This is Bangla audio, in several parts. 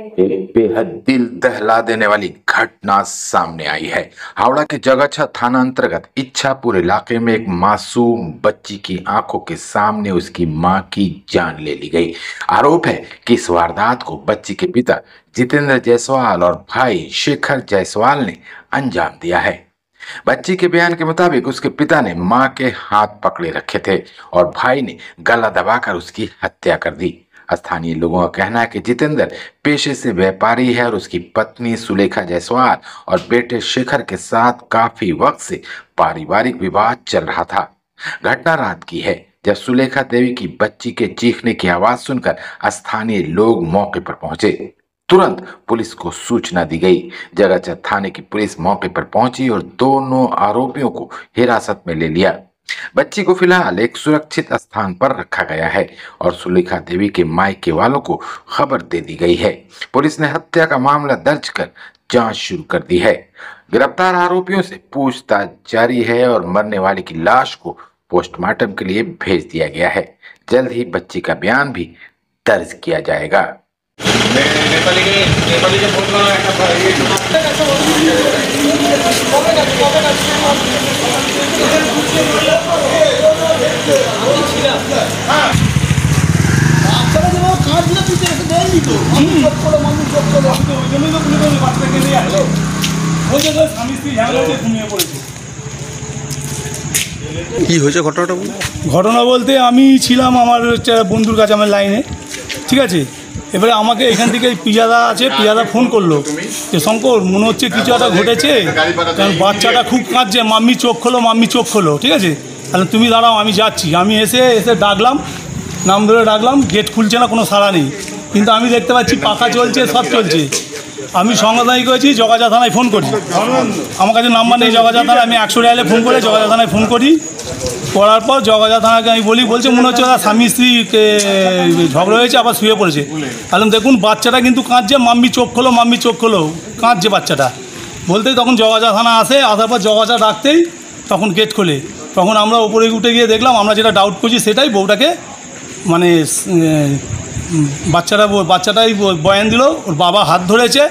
एक बेहद दिल दहला देने वाली घटना सामने आई है। हावड़ा के जगाछा थाना अंतर्गत इच्छापुर इलाके में एक मासूम बच्ची की आंखों के सामने उसकी मां की जान ले ली गई। आरोप है कि इस वारदात को बच्ची के पिता जितेंद्र जायसवाल और भाई शेखर जायसवाल ने अंजाम दिया है। बच्ची के बयान के मुताबिक उसके पिता ने मां के हाथ पकड़े रखे थे और भाई ने गला दबाकर उसकी हत्या कर दी। स्थानीय लोगों का कहना है कि जितेंद्र पेशे से व्यापारी है और उसकी पत्नी सुलेखा जायसवाल और बेटे शेखर के साथ काफी वक्त से पारिवारिक विवाद चल रहा था। घटना रात की है जब सुलेखा देवी की बच्ची के चीखने की आवाज सुनकर स्थानीय लोग मौके पर पहुंचे। तुरंत पुलिस को सूचना दी गई। जगाछा थाने की पुलिस मौके पर पहुंची और दोनों आरोपियों को हिरासत में ले लिया। बच्ची को फिलहाल एक सुरक्षित स्थान पर रखा गया है और सुलेखा देवी के मायके वालों को खबर दे दी गई है। पुलिस ने हत्या का मामला दर्ज कर जांच शुरू कर दी है। गिरफ्तार आरोपियों से पूछताछ जारी है और मरने वाले की लाश को पोस्टमार्टम के लिए भेज दिया गया है। जल्द ही बच्ची का बयान भी दर्ज किया जाएगा। কি হয়েছে ঘটনাটা? ঘটনা বলতে আমি ছিলাম আমার বন্ধুর কাছে আমার লাইনে, ঠিক আছে। এবারে আমাকে এখান থেকে পিজাদা আছে, পিজাদা ফোন করলো যে শঙ্কর মনে হচ্ছে কিছু একটা ঘটেছে, কারণ বাচ্চাটা খুব কাঁদছে, মাম্মি চোখ খোলো, মাম্মি চোখ খোলো, ঠিক আছে। তাহলে তুমি দাঁড়াও, আমি যাচ্ছি। আমি এসে ডাকলাম, নাম ধরে ডাকলাম, গেট খুলছে না, কোনো সাড়া নেই। কিন্তু আমি দেখতে পাচ্ছি পাখা চলছে, সব চলছে। আমি সংবাদদায়ী করেছি, জগাছা থানায় ফোন করি। আমার কাছে নাম্বার নেই জগাছা থানায়, আমি 100 ডায়ালে ফোন করে জগাছা থানায় ফোন করার পর জগাছা থানাকে আমি বলছে মনে হচ্ছে ওরা স্বামী স্ত্রীকে ঝগড়া হয়েছে, আবার শুয়ে পড়েছে। তাহলে দেখুন বাচ্চাটা কিন্তু কাঁদছে, মাম্মি চোখ খোলো, মাম্মি চোখ খোলো, কাঁদছে বাচ্চাটা বলতেই তখন জগাছা থানা আসে। আসার পর জগাছা ডাকতেই তখন গেট খোলে। তখন আমরা উপরে উঠে গিয়ে দেখলাম, আমরা যেটা ডাউট করছি সেটাই, বউটাকে মানে বাচ্চাটাই বয়ান দিল, ওর বাবা হাত ধরেছে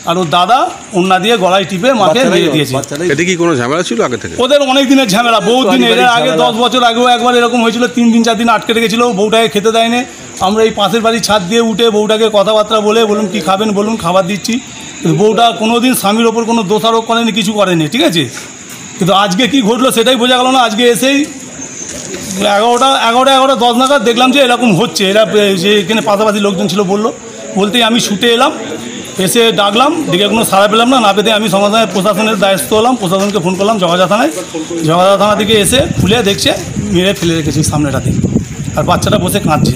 আর ওর দাদা ওন্না দিয়ে গলায় টিপে মাকে মেরে দিয়েছে। এটা কি কোনো ঝামেলা ছিল আগে থেকে? ওদের অনেক দিনের ঝামেলা, বহুত দিন। এর আগে 10 বছর আগেও একবার এরকম হয়েছিল, 3 দিন 4 দিন আটকে রেখেছিল, বউটাকে খেতে দেয়নি। আমরা এই পাশের বাড়ির ছাদ দিয়ে উঠে বউটাকে কথাবার্তা বলে বলুন কি খাবেন বলুন, খাবার দিচ্ছি। কিন্তু বউটা কোনো দিন স্বামীর ওপর কোনো দোষারোপ করেনি, কিছু করেনি, ঠিক আছে। কিন্তু আজকে কি ঘটলো সেটাই বোঝা গেল না। আজকে এসেই 11:10 নাগাদ দেখলাম যে এরকম হচ্ছে। এরা যে এখানে পাশাপাশি লোকজন ছিল বলতেই আমি ছুটে এলাম, এসে ডাকলাম, ডেকে কোনো সাড়া পেলাম না। পেতে আমি সঙ্গে প্রশাসনের দায়িত্ব হলাম, প্রশাসনকে ফোন করলাম জগাছা থানায়। জগাছা থানা থেকে এসে খুলে দেখছে মেরে ফেলে রেখেছি সামনেটাতে, আর বাচ্চাটা বসে কাঁদছে।